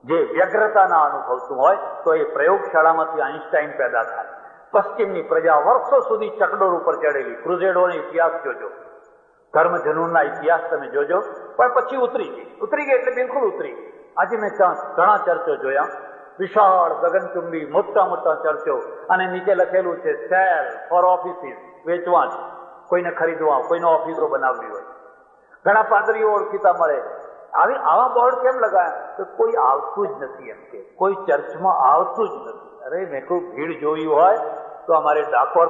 જે વ્યગ્રતાના અનુભવતું હોય, તો એ પ્રયોગશાળામાંથી આઈન્સ્ટાઈન પેદા થાય. પશ્ચિમની પ્રજા વર્ષો સુધી ચકડોળ ઉપર ચડેલી. ક્રુઝેડોનો ઇતિહાસ જોજો, ધર્મજનૂનના ઇતિહાસ તમે જોજો, પણ પછી ઉતરી ગઈ એટલે બિલકુલ ઉતરી ગઈ. આજે મેં ઘણા ચર્ચો જોયા, વિશાળ ગગનચુંબી મોટા મોટા ચર્ચો, અને નીચે લખેલું છે સેલ ફોર ઓફિસીસ, વેચવા, કોઈને ખરીદવા, કોઈને ઓફિસો બનાવવી હોય. ઘણા પાદરીઓ ઓળખીતા મળે. આવા બોર્ડ કેમ લગાયા? તો કોઈ આવતું જ નથી, એમ કે કોઈ ચર્ચમાં આવતું જ નથી. અરે મેં કોઈ ભીડ જોયું હોય તો અમારે ડાકોર